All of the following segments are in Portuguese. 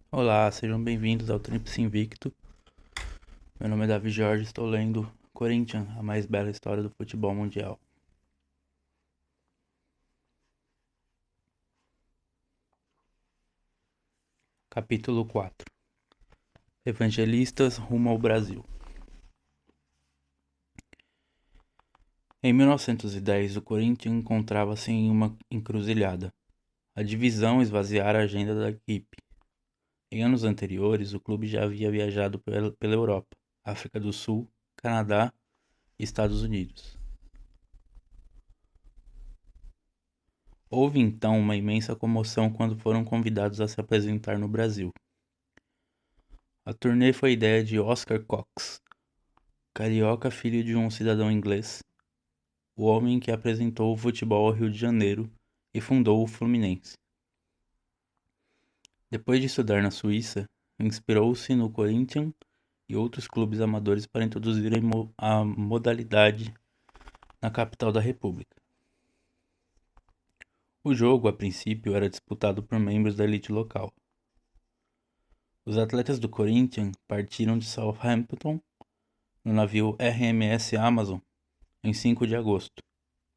Olá, sejam bem-vindos ao Tríplice Invicto. Meu nome é Davi Jorge, estou lendo Corinthians, a mais bela história do futebol mundial. Capítulo 4. Evangelistas rumo ao Brasil. Em 1910, o Corinthians encontrava-se em uma encruzilhada. A divisão esvaziara a agenda da equipe. Em anos anteriores, o clube já havia viajado pela Europa, África do Sul, Canadá e Estados Unidos. Houve então uma imensa comoção quando foram convidados a se apresentar no Brasil. A turnê foi ideia de Oscar Cox, carioca filho de um cidadão inglês, o homem que apresentou o futebol ao Rio de Janeiro e fundou o Fluminense. Depois de estudar na Suíça, inspirou-se no Corinthians e outros clubes amadores para introduzir a modalidade na capital da República. O jogo, a princípio, era disputado por membros da elite local. Os atletas do Corinthians partiram de Southampton no navio RMS Amazon em 5 de agosto,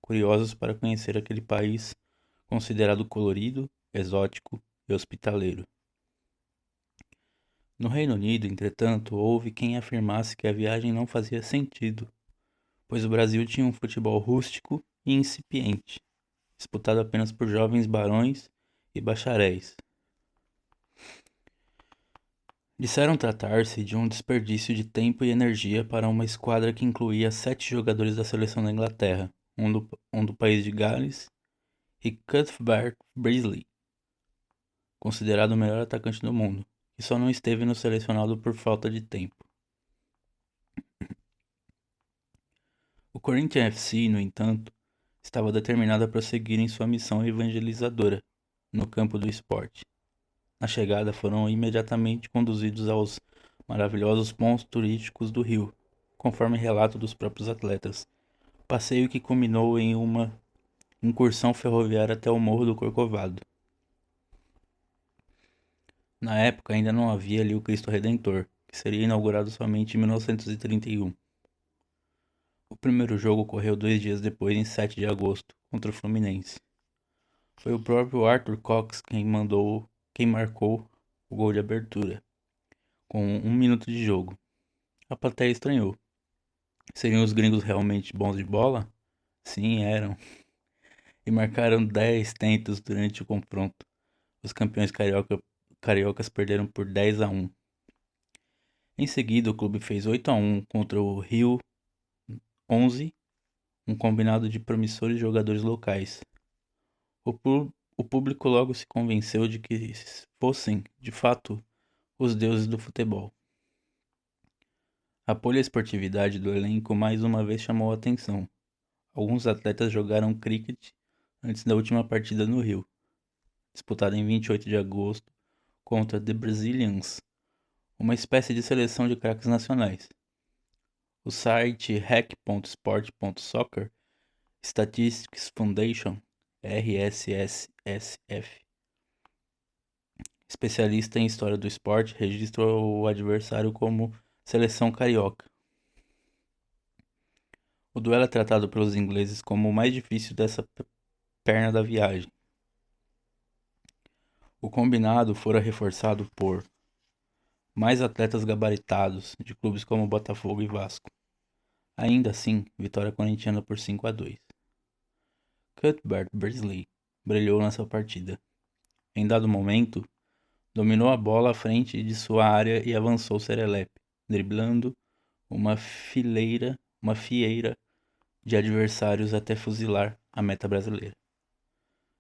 curiosos para conhecer aquele país considerado colorido, exótico e hospitaleiro. No Reino Unido, entretanto, houve quem afirmasse que a viagem não fazia sentido, pois o Brasil tinha um futebol rústico e incipiente, disputado apenas por jovens barões e bacharéis. Disseram tratar-se de um desperdício de tempo e energia para uma esquadra que incluía 7 jogadores da seleção da Inglaterra, um do país de Gales, e Cuthbert Beasley, considerado o melhor atacante do mundo, que só não esteve no selecionado por falta de tempo. O Corinthians FC, no entanto, estava determinado a prosseguir em sua missão evangelizadora no campo do esporte. Na chegada, foram imediatamente conduzidos aos maravilhosos pontos turísticos do Rio, conforme relato dos próprios atletas. Passeio que culminou em uma incursão ferroviária até o Morro do Corcovado. Na época, ainda não havia ali o Cristo Redentor, que seria inaugurado somente em 1931. O primeiro jogo ocorreu 2 dias depois, em 7 de agosto, contra o Fluminense. Foi o próprio Arthur Cox quem marcou o gol de abertura, com 1 minuto de jogo. A plateia estranhou. Seriam os gringos realmente bons de bola? Sim, eram. E marcaram 10 tentos durante o confronto. Os campeões cariocas perderam por 10-1. Em seguida, o clube fez 8-1 contra o Rio 11, um combinado de promissores jogadores locais. O público logo se convenceu de que fossem, de fato, os deuses do futebol. A poliesportividade do elenco mais uma vez chamou a atenção. Alguns atletas jogaram cricket antes da última partida no Rio, disputada em 28 de agosto contra The Brazilians, uma espécie de seleção de craques nacionais. O site hack.sport.soccer Statistics Foundation, RSSF, especialista em história do esporte, registra o adversário como seleção carioca. O duelo é tratado pelos ingleses como o mais difícil dessa perna da viagem. O combinado fora reforçado por mais atletas gabaritados de clubes como Botafogo e Vasco. Ainda assim, vitória corintiana por 5-2. Cuthbert Beasley brilhou nessa partida. Em dado momento, dominou a bola à frente de sua área e avançou serelepe, driblando uma fieira de adversários até fuzilar a meta brasileira.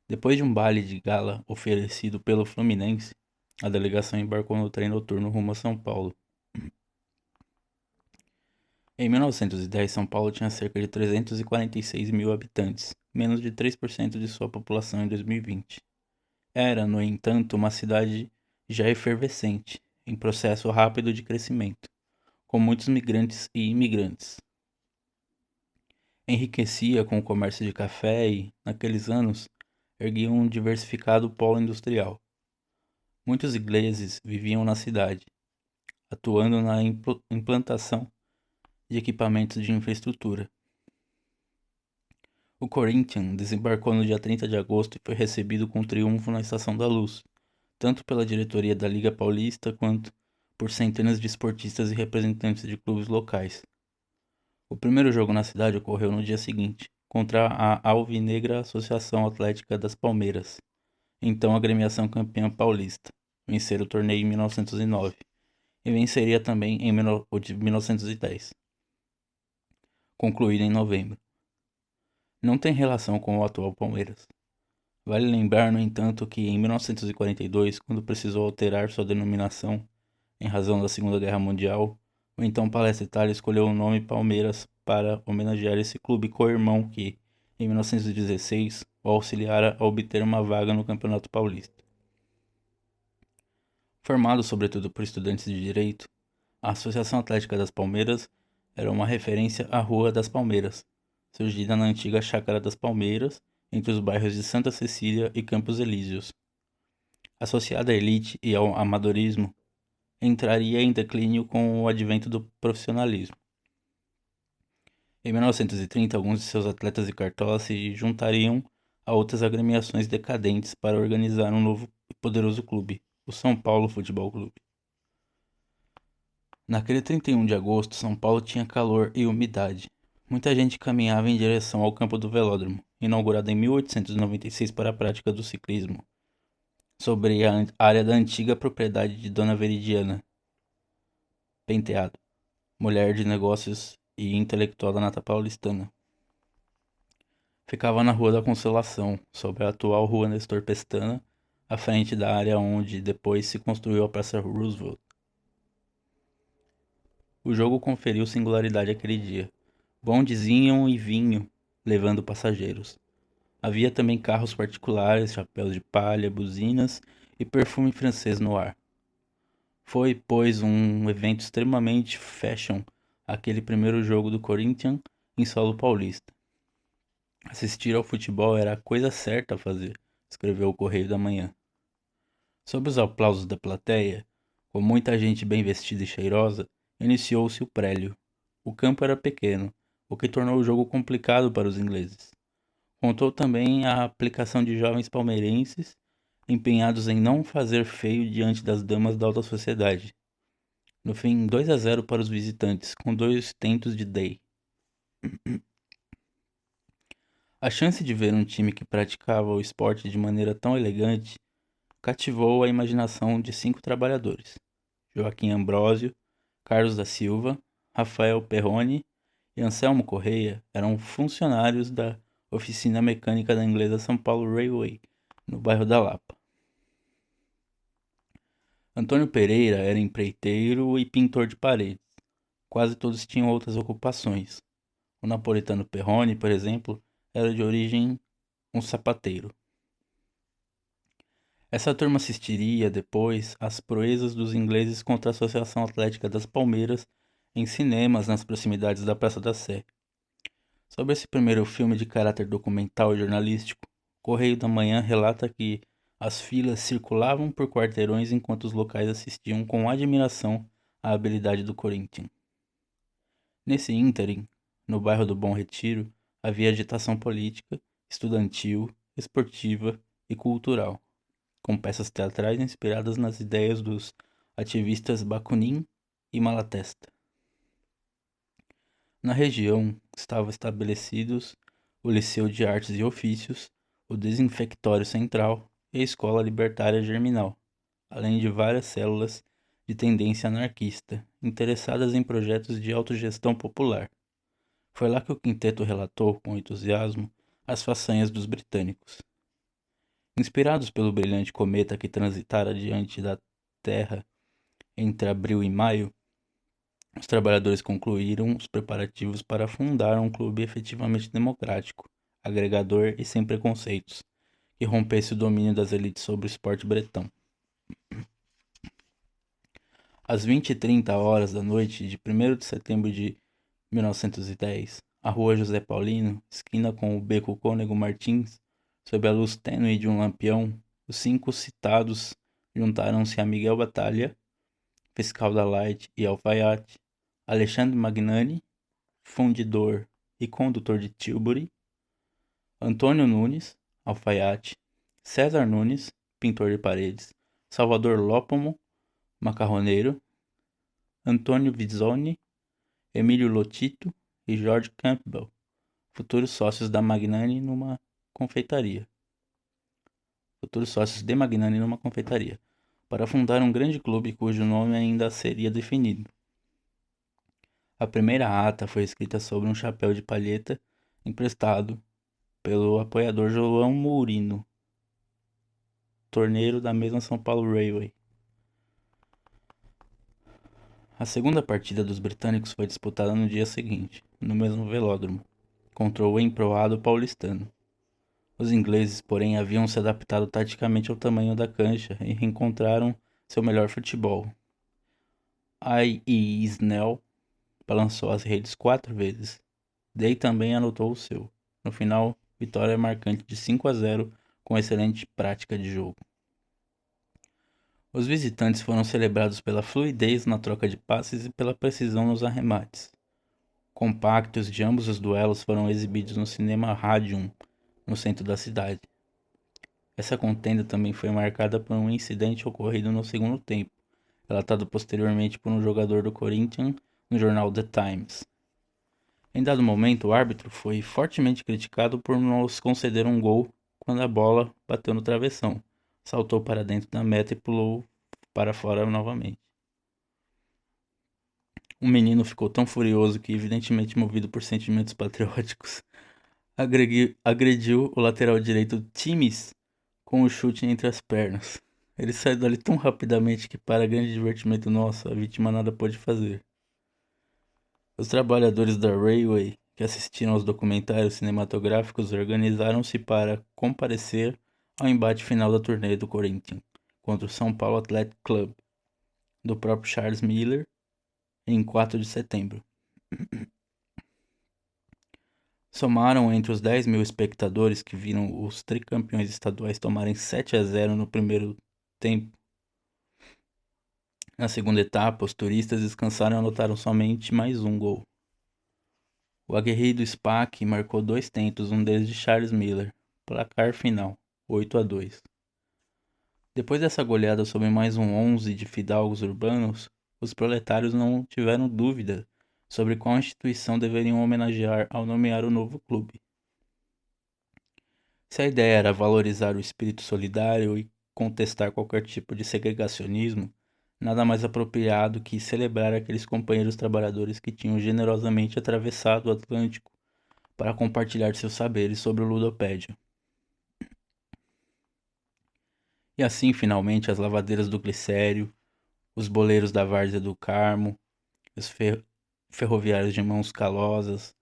Depois de um baile de gala oferecido pelo Fluminense, a delegação embarcou no trem noturno rumo a São Paulo. Em 1910, São Paulo tinha cerca de 346 mil habitantes, menos de 3% de sua população em 2020. Era, no entanto, uma cidade já efervescente, em processo rápido de crescimento, com muitos migrantes e imigrantes. Enriquecia com o comércio de café e, naqueles anos, erguia um diversificado polo industrial. Muitos ingleses viviam na cidade, atuando na implantação de equipamentos de infraestrutura. O Corinthians desembarcou no dia 30 de agosto e foi recebido com triunfo na Estação da Luz, tanto pela diretoria da Liga Paulista quanto por centenas de esportistas e representantes de clubes locais. O primeiro jogo na cidade ocorreu no dia seguinte, contra a Alvinegra Associação Atlética das Palmeiras, então agremiação campeã paulista. Vencer o torneio em 1909 e venceria também o de 1910, concluído em novembro. Não tem relação com o atual Palmeiras. Vale lembrar, no entanto, que em 1942, quando precisou alterar sua denominação em razão da Segunda Guerra Mundial, o então Palestra Itália escolheu o nome Palmeiras para homenagear esse clube co-irmão que, em 1916, o auxiliara a obter uma vaga no Campeonato Paulista. Formado sobretudo por estudantes de direito, a Associação Atlética das Palmeiras era uma referência à Rua das Palmeiras, surgida na antiga Chácara das Palmeiras, entre os bairros de Santa Cecília e Campos Elíseos. Associada à elite e ao amadorismo, entraria em declínio com o advento do profissionalismo. Em 1930, alguns de seus atletas e cartolas se juntariam a outras agremiações decadentes para organizar um novo e poderoso clube, o São Paulo Futebol Clube. Naquele 31 de agosto, São Paulo tinha calor e umidade. Muita gente caminhava em direção ao campo do Velódromo, inaugurado em 1896 para a prática do ciclismo, sobre a área da antiga propriedade de Dona Veridiana Penteado, mulher de negócios e intelectual da nata paulistana. Ficava na Rua da Consolação, sobre a atual Rua Nestor Pestana, à frente da área onde depois se construiu a Praça Roosevelt. O jogo conferiu singularidade àquele dia. Bondes iam e vinham, levando passageiros. Havia também carros particulares, chapéus de palha, buzinas e perfume francês no ar. Foi, pois, um evento extremamente fashion aquele primeiro jogo do Corinthians em solo paulista. Assistir ao futebol era a coisa certa a fazer, escreveu o Correio da Manhã. Sob os aplausos da plateia, com muita gente bem vestida e cheirosa, iniciou-se o prélio. O campo era pequeno, o que tornou o jogo complicado para os ingleses. Contou também a aplicação de jovens palmeirenses empenhados em não fazer feio diante das damas da alta sociedade. No fim, 2-0 para os visitantes, com 2 tentos de Day. A chance de ver um time que praticava o esporte de maneira tão elegante cativou a imaginação de 5 trabalhadores: Joaquim Ambrósio, Carlos da Silva, Rafael Perrone e Anselmo Correia eram funcionários da oficina mecânica da inglesa São Paulo Railway, no bairro da Lapa. Antônio Pereira era empreiteiro e pintor de paredes. Quase todos tinham outras ocupações. O napolitano Perrone, por exemplo, era de origem um sapateiro. Essa turma assistiria, depois, às proezas dos ingleses contra a Associação Atlética das Palmeiras em cinemas nas proximidades da Praça da Sé. Sobre esse primeiro filme de caráter documental e jornalístico, o Correio da Manhã relata que as filas circulavam por quarteirões enquanto os locais assistiam com admiração à habilidade do Corinthians. Nesse ínterim, no bairro do Bom Retiro, havia agitação política, estudantil, esportiva e cultural, com peças teatrais inspiradas nas ideias dos ativistas Bakunin e Malatesta. Na região estavam estabelecidos o Liceu de Artes e Ofícios, o Desinfectório Central e a Escola Libertária Germinal, além de várias células de tendência anarquista, interessadas em projetos de autogestão popular. Foi lá que o quinteto relatou, com entusiasmo, as façanhas dos britânicos. Inspirados pelo brilhante cometa que transitara diante da Terra entre abril e maio, os trabalhadores concluíram os preparativos para fundar um clube efetivamente democrático, agregador e sem preconceitos, que rompesse o domínio das elites sobre o esporte bretão. Às 20h30 da noite de 1º de setembro de 1910, a rua José Paulino, esquina com o beco Cônego Martins, sob a luz tênue de um lampião, os 5 citados juntaram-se a Miguel Batalha, fiscal da Light e Alfaiate, Alexandre Magnani, fundidor e condutor de Tilbury, Antônio Nunes, alfaiate, César Nunes, pintor de paredes, Salvador Lópomo, macarroneiro, Antônio Vizzoni, Emílio Lotito e George Campbell, futuros sócios da Magnani numa confeitaria. Futuros sócios de Magnani numa confeitaria, para fundar um grande clube cujo nome ainda seria definido. A primeira ata foi escrita sobre um chapéu de palheta emprestado pelo apoiador João Mourinho, torneiro da mesma São Paulo Railway. A segunda partida dos britânicos foi disputada no dia seguinte, no mesmo velódromo, contra o emproado paulistano. Os ingleses, porém, haviam se adaptado taticamente ao tamanho da cancha e reencontraram seu melhor futebol. I.E. Snell balançou as redes 4 vezes. Day também anotou o seu. No final, vitória marcante de 5-0 com excelente prática de jogo. Os visitantes foram celebrados pela fluidez na troca de passes e pela precisão nos arremates. Compactos de ambos os duelos foram exibidos no Cinema Radium, no centro da cidade. Essa contenda também foi marcada por um incidente ocorrido no segundo tempo, relatado posteriormente por um jogador do Corinthians no jornal The Times. Em dado momento, o árbitro foi fortemente criticado por nos conceder um gol quando a bola bateu no travessão, saltou para dentro da meta e pulou para fora novamente. O menino ficou tão furioso que, evidentemente movido por sentimentos patrióticos, agrediu o lateral direito Times com um chute entre as pernas. Ele saiu dali tão rapidamente que, para grande divertimento nosso, a vítima nada pôde fazer. Os trabalhadores da Railway que assistiram aos documentários cinematográficos organizaram-se para comparecer ao embate final da turnê do Corinthians contra o São Paulo Athletic Club, do próprio Charles Miller, em 4 de setembro. Somaram entre os 10 mil espectadores que viram os tricampeões estaduais tomarem 7-0 no primeiro tempo. Na segunda etapa, os turistas descansaram e anotaram somente mais um gol. O aguerrido Spack marcou 2 tentos, um deles de Charles Miller. Placar final, 8-2. Depois dessa goleada sobre mais um 11 de fidalgos urbanos, os proletários não tiveram dúvida sobre qual instituição deveriam homenagear ao nomear o novo clube. Se a ideia era valorizar o espírito solidário e contestar qualquer tipo de segregacionismo, nada mais apropriado que celebrar aqueles companheiros trabalhadores que tinham generosamente atravessado o Atlântico para compartilhar seus saberes sobre o ludopédio. E assim, finalmente, as lavadeiras do Glicério, os boleiros da Várzea do Carmo, os ferroviários de mãos calosas,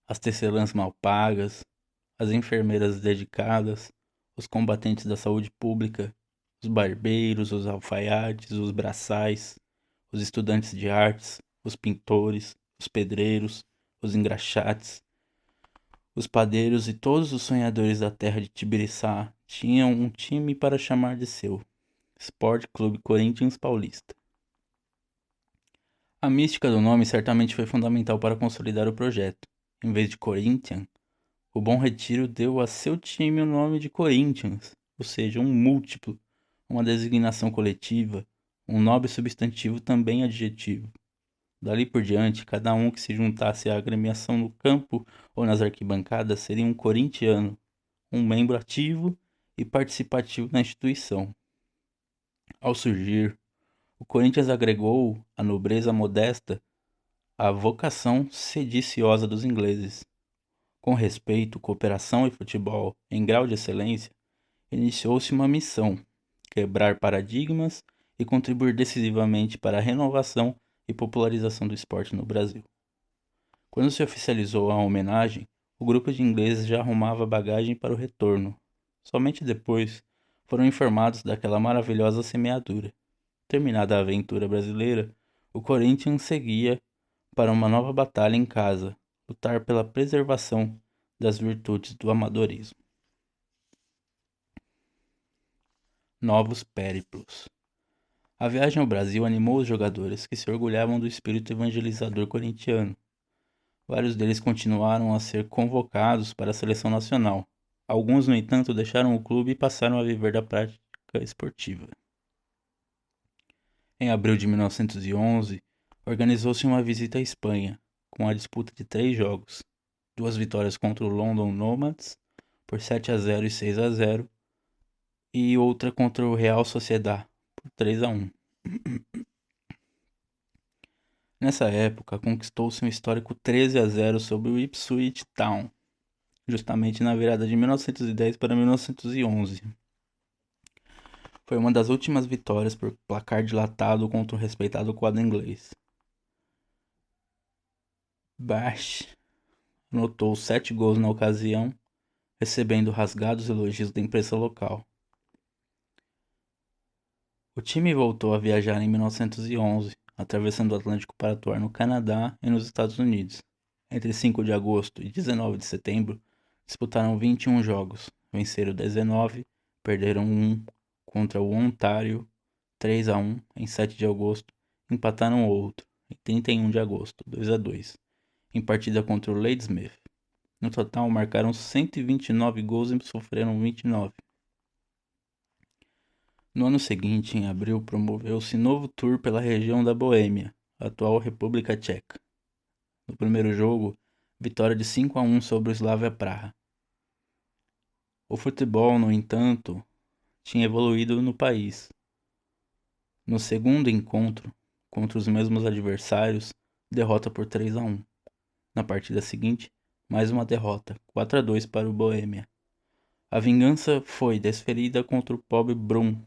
as tecelãs mal pagas, as enfermeiras dedicadas, os combatentes da saúde pública, os barbeiros, os alfaiates, os braçais, os estudantes de artes, os pintores, os pedreiros, os engraxates, os padeiros e todos os sonhadores da terra de Tibiriçá tinham um time para chamar de seu: Sport Clube Corinthians Paulista. A mística do nome certamente foi fundamental para consolidar o projeto. Em vez de Corinthians, o Bom Retiro deu a seu time o nome de Corinthians, ou seja, um múltiplo, uma designação coletiva, um nobre substantivo também adjetivo. Dali por diante, cada um que se juntasse à agremiação no campo ou nas arquibancadas seria um corintiano, um membro ativo e participativo na instituição. Ao surgir, o Corinthians agregou à nobreza modesta a vocação sediciosa dos ingleses. Com respeito, cooperação e futebol em grau de excelência, iniciou-se uma missão: quebrar paradigmas e contribuir decisivamente para a renovação e popularização do esporte no Brasil. Quando se oficializou a homenagem, o grupo de ingleses já arrumava bagagem para o retorno. Somente depois foram informados daquela maravilhosa semeadura. Terminada a aventura brasileira, o Corinthians seguia para uma nova batalha em casa, lutar pela preservação das virtudes do amadorismo. Novos périplos. A viagem ao Brasil animou os jogadores que se orgulhavam do espírito evangelizador corintiano. Vários deles continuaram a ser convocados para a seleção nacional. Alguns, no entanto, deixaram o clube e passaram a viver da prática esportiva. Em abril de 1911, organizou-se uma visita à Espanha, com a disputa de 3 jogos. 2 vitórias contra o London Nomads, por 7-0 e 6-0, e outra contra o Real Sociedad, por 3-1. Nessa época, conquistou-se um histórico 13-0 sobre o Ipswich Town, justamente na virada de 1910 para 1911. Foi uma das últimas vitórias por placar dilatado contra o respeitado quadro inglês. Bash anotou 7 gols na ocasião, recebendo rasgados elogios da imprensa local. O time voltou a viajar em 1911, atravessando o Atlântico para atuar no Canadá e nos Estados Unidos. Entre 5 de agosto e 19 de setembro, disputaram 21 jogos, venceram 19, perderam 1 contra o Ontário, 3-1 em 7 de agosto, empataram outro, em 31 de agosto, 2-2, em partida contra o Ladysmith. No total, marcaram 129 gols e sofreram 29. No ano seguinte, em abril, promoveu-se novo tour pela região da Boêmia, atual República Tcheca. No primeiro jogo, vitória de 5-1 sobre o Slavia Praha. O futebol, no entanto, tinha evoluído no país. No segundo encontro, contra os mesmos adversários, derrota por 3-1. Na partida seguinte, mais uma derrota, 4-2 para o Boêmia. A vingança foi desferida contra o pobre Brum,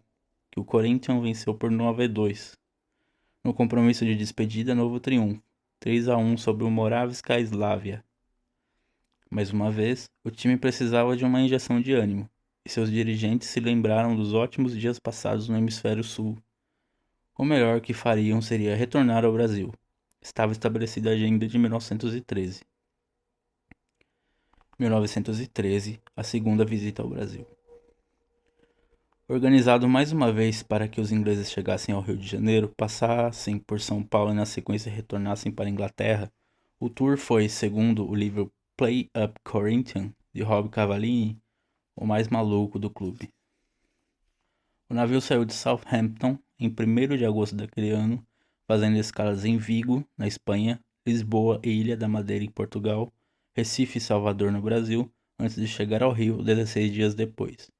que o Corinthians venceu por 9-2. No compromisso de despedida, novo triunfo, 3-1 sobre o Moravska Slavia. Mais uma vez, o time precisava de uma injeção de ânimo, e seus dirigentes se lembraram dos ótimos dias passados no hemisfério sul. O melhor que fariam seria retornar ao Brasil. Estava estabelecida a agenda de 1913. 1913, a segunda visita ao Brasil. Organizado mais uma vez para que os ingleses chegassem ao Rio de Janeiro, passassem por São Paulo e na sequência retornassem para a Inglaterra, o tour foi, segundo o livro Play Up Corinthian, de Rob Cavallini, o mais maluco do clube. O navio saiu de Southampton em 1º de agosto daquele ano, fazendo escalas em Vigo, na Espanha, Lisboa e Ilha da Madeira, em Portugal, Recife e Salvador, no Brasil, antes de chegar ao Rio 16 dias depois.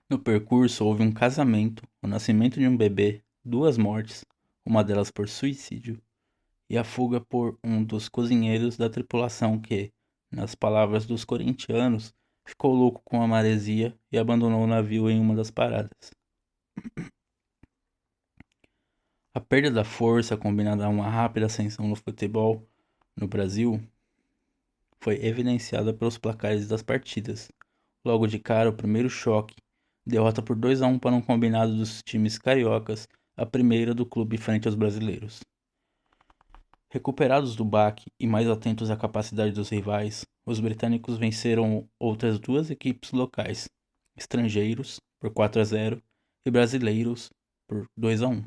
No percurso houve um casamento, o nascimento de um bebê, 2 mortes, uma delas por suicídio, e a fuga por um dos cozinheiros da tripulação que, nas palavras dos corintianos, ficou louco com a maresia e abandonou o navio em uma das paradas. A perda da força, combinada a uma rápida ascensão no futebol no Brasil, foi evidenciada pelos placares das partidas. Logo de cara, o primeiro choque, derrota por 2-1 para um combinado dos times cariocas, a primeira do clube frente aos brasileiros. Recuperados do baque e mais atentos à capacidade dos rivais, os britânicos venceram outras 2 equipes locais, estrangeiros por 4-0 e brasileiros por 2-1.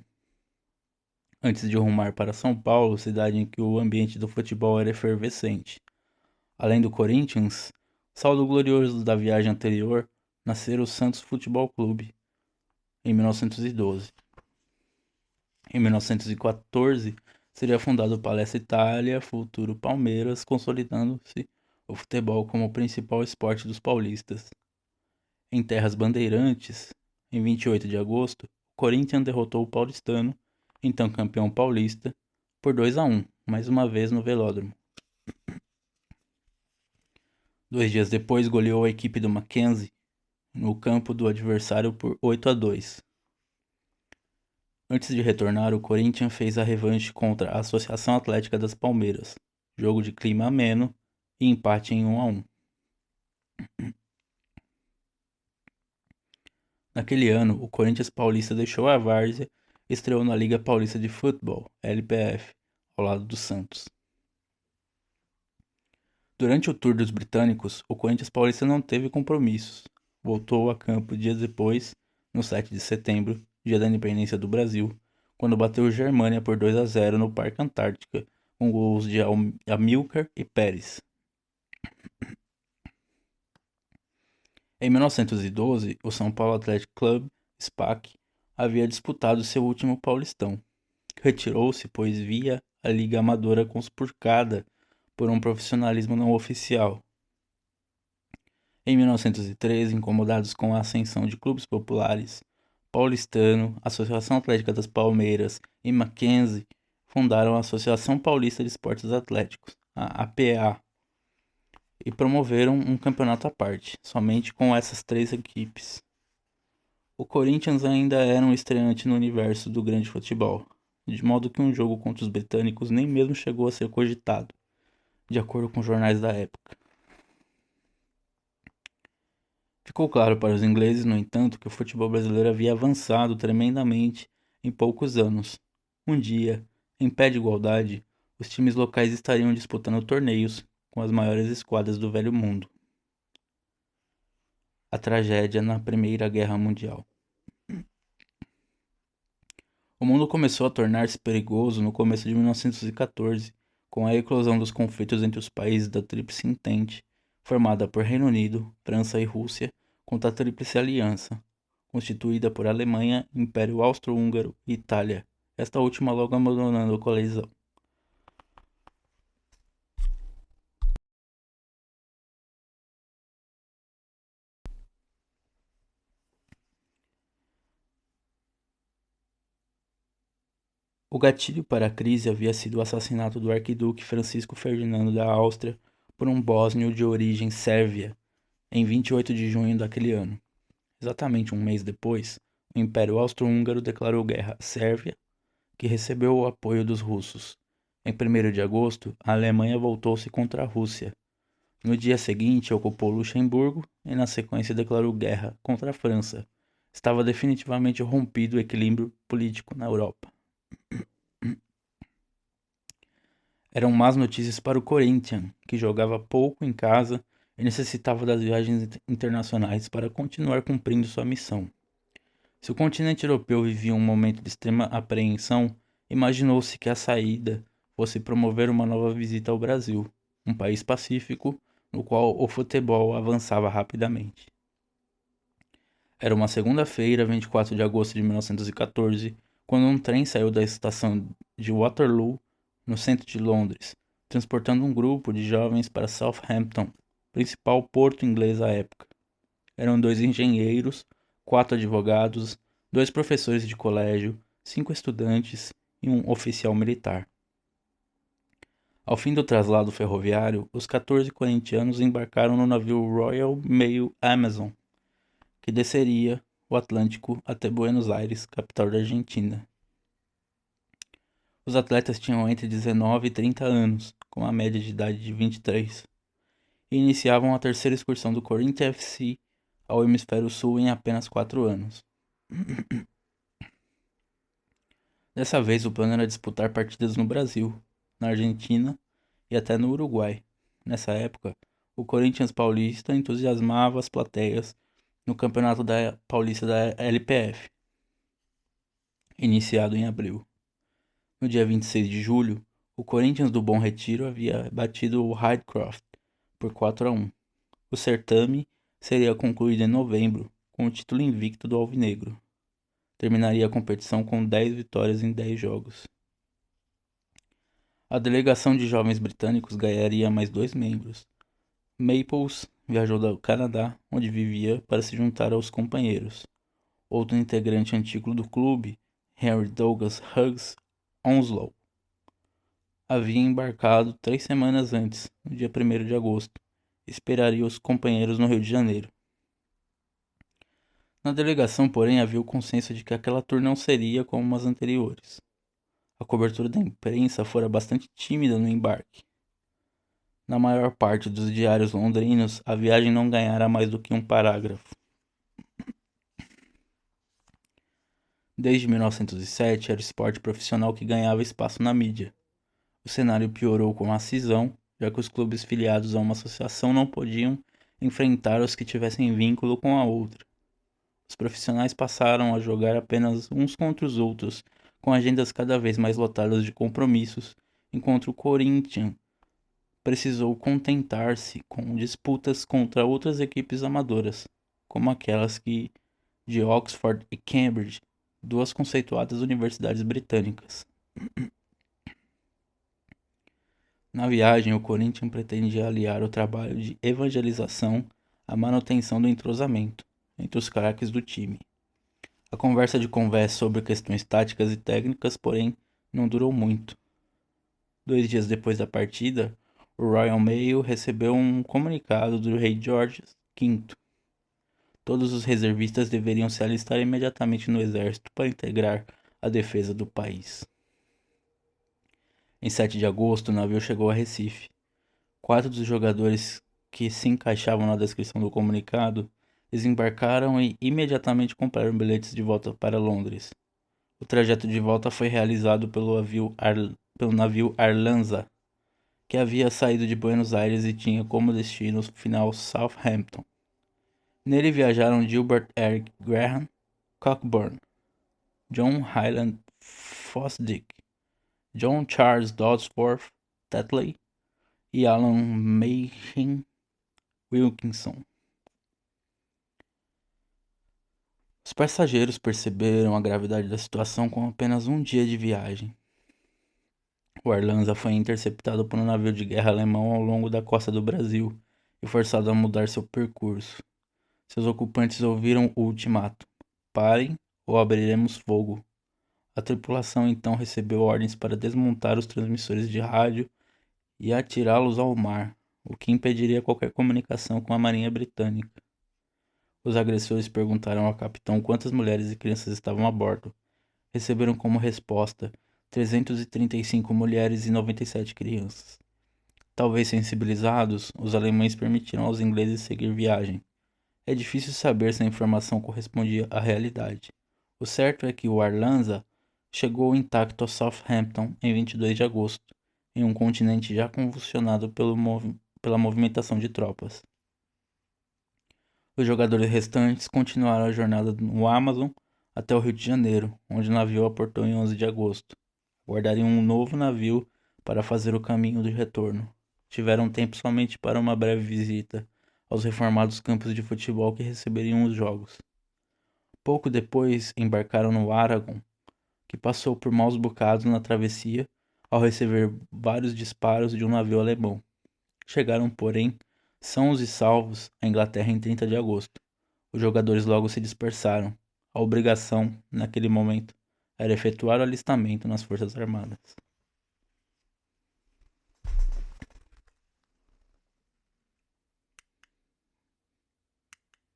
Antes de rumar para São Paulo, cidade em que o ambiente do futebol era efervescente. Além do Corinthians, saldo glorioso da viagem anterior, nascera o Santos Futebol Clube, em 1912. Em 1914, seria fundado o Palestra Itália, futuro Palmeiras, consolidando-se o futebol como o principal esporte dos paulistas. Em terras bandeirantes, em 28 de agosto, o Corinthians derrotou o Paulistano, então campeão paulista, por 2-1, mais uma vez no Velódromo. 2 dias depois, goleou a equipe do Mackenzie no campo do adversário por 8-2. Antes de retornar, o Corinthians fez a revanche contra a Associação Atlética das Palmeiras, jogo de clima ameno e empate em 1-1. Naquele ano, o Corinthians Paulista deixou a várzea e estreou na Liga Paulista de Futebol, LPF, ao lado do Santos. Durante o tour dos britânicos, o Corinthians Paulista não teve compromissos. Voltou a campo dias depois, no 7 de setembro, dia da independência do Brasil, quando bateu Germânia por 2-0 no Parque Antártica, com gols de Amilcar e Pérez. Em 1912, o São Paulo Athletic Club, SPAC, havia disputado seu último Paulistão. Retirou-se, pois via a Liga Amadora conspurcada por um profissionalismo não oficial. Em 1913, incomodados com a ascensão de clubes populares, Paulistano, Associação Atlética das Palmeiras e Mackenzie fundaram a Associação Paulista de Esportes Atléticos, a APA, e promoveram um campeonato à parte, somente com essas três equipes. O Corinthians ainda era um estreante no universo do grande futebol, de modo que um jogo contra os britânicos nem mesmo chegou a ser cogitado, de acordo com jornais da época. Ficou claro para os ingleses, no entanto, que o futebol brasileiro havia avançado tremendamente em poucos anos. Um dia, em pé de igualdade, os times locais estariam disputando torneios com as maiores esquadras do Velho Mundo. A tragédia na Primeira Guerra Mundial. O mundo começou a tornar-se perigoso no começo de 1914, com a eclosão dos conflitos entre os países da Tríplice Entente, formada por Reino Unido, França e Rússia, contra a Tríplice Aliança, constituída por Alemanha, Império Austro-Húngaro e Itália, esta última logo abandonando a coalizão. O gatilho para a crise havia sido o assassinato do arquiduque Francisco Ferdinando da Áustria por um bósnio de origem sérvia, em 28 de junho daquele ano. Exatamente um mês depois, o Império Austro-Húngaro declarou guerra à Sérvia, que recebeu o apoio dos russos. Em 1º de agosto, a Alemanha voltou-se contra a Rússia. No dia seguinte, ocupou Luxemburgo e, na sequência, declarou guerra contra a França. Estava definitivamente rompido o equilíbrio político na Europa. Eram más notícias para o Corinthians, que jogava pouco em casa e necessitava das viagens internacionais para continuar cumprindo sua missão. Se o continente europeu vivia um momento de extrema apreensão, imaginou-se que a saída fosse promover uma nova visita ao Brasil, um país pacífico no qual o futebol avançava rapidamente. Era uma segunda-feira, 24 de agosto de 1914, quando um trem saiu da estação de Waterloo, no centro de Londres, transportando um grupo de jovens para Southampton, principal porto inglês à época. Eram 2 engenheiros, 4 advogados, 2 professores de colégio, 5 estudantes e um oficial militar. Ao fim do traslado ferroviário, os 14 corintianos embarcaram no navio Royal Mail Amazon, que desceria o Atlântico até Buenos Aires, capital da Argentina. Os atletas tinham entre 19 e 30 anos, com a média de idade de 23, e iniciavam a terceira excursão do Corinthians FC ao Hemisfério Sul em apenas 4 anos. Dessa vez o plano era disputar partidas no Brasil, na Argentina e até no Uruguai. Nessa época, o Corinthians Paulista entusiasmava as plateias no Campeonato Paulista da LPF, iniciado em abril. No dia 26 de julho, o Corinthians do Bom Retiro havia batido o Highcroft por 4-1. O certame seria concluído em novembro, com o título invicto do Alvinegro. Terminaria a competição com 10 vitórias em 10 jogos. A delegação de jovens britânicos ganharia mais 2 membros. Maples viajou do Canadá, onde vivia, para se juntar aos companheiros. Outro integrante antigo do clube, Henry Douglas Hughes Onslow, havia embarcado 3 semanas antes, no dia 1º de agosto, e esperaria os companheiros no Rio de Janeiro. Na delegação, porém, havia o consenso de que aquela tour não seria como as anteriores. A cobertura da imprensa fora bastante tímida no embarque. Na maior parte dos diários londrinos, a viagem não ganhara mais do que um parágrafo. Desde 1907, era o esporte profissional que ganhava espaço na mídia. O cenário piorou com a cisão, já que os clubes filiados a uma associação não podiam enfrentar os que tivessem vínculo com a outra. Os profissionais passaram a jogar apenas uns contra os outros, com agendas cada vez mais lotadas de compromissos, enquanto o Corinthians precisou contentar-se com disputas contra outras equipes amadoras, como aquelas de Oxford e Cambridge, duas conceituadas universidades britânicas. Na viagem, o Corinthians pretendia aliar o trabalho de evangelização à manutenção do entrosamento entre os craques do time. A conversa de conversa sobre questões táticas e técnicas, porém, não durou muito. 2 dias depois da partida, o Royal Mail recebeu um comunicado do rei George V. Todos os reservistas deveriam se alistar imediatamente no exército para integrar a defesa do país. Em 7 de agosto, o navio chegou a Recife. 4 dos jogadores que se encaixavam na descrição do comunicado desembarcaram e imediatamente compraram bilhetes de volta para Londres. O trajeto de volta foi realizado pelo navio Arlanza, que havia saído de Buenos Aires e tinha como destino final Southampton. Nele viajaram Gilbert Eric Graham, Cockburn, John Hyland Fosdick, John Charles Dodsworth Tetley e Alan Mayhem Wilkinson. Os passageiros perceberam a gravidade da situação com apenas um dia de viagem. O Arlanza foi interceptado por um navio de guerra alemão ao longo da costa do Brasil e forçado a mudar seu percurso. Seus ocupantes ouviram o ultimato: parem ou abriremos fogo. A tripulação então recebeu ordens para desmontar os transmissores de rádio e atirá-los ao mar, o que impediria qualquer comunicação com a Marinha Britânica. Os agressores perguntaram ao capitão quantas mulheres e crianças estavam a bordo. Receberam como resposta 335 mulheres e 97 crianças. Talvez sensibilizados, os alemães permitiram aos ingleses seguir viagem. É difícil saber se a informação correspondia à realidade. O certo é que o Arlanza chegou intacto a Southampton em 22 de agosto, em um continente já convulsionado pela movimentação de tropas. Os jogadores restantes continuaram a jornada no Amazon até o Rio de Janeiro, onde o navio aportou em 11 de agosto. Guardariam um novo navio para fazer o caminho de retorno. Tiveram tempo somente para uma breve visita aos reformados campos de futebol que receberiam os jogos. Pouco depois, embarcaram no Aragon, que passou por maus bocados na travessia ao receber vários disparos de um navio alemão. Chegaram, porém, sãos e salvos à Inglaterra em 30 de agosto. Os jogadores logo se dispersaram. A obrigação, naquele momento, era efetuar o alistamento nas Forças Armadas.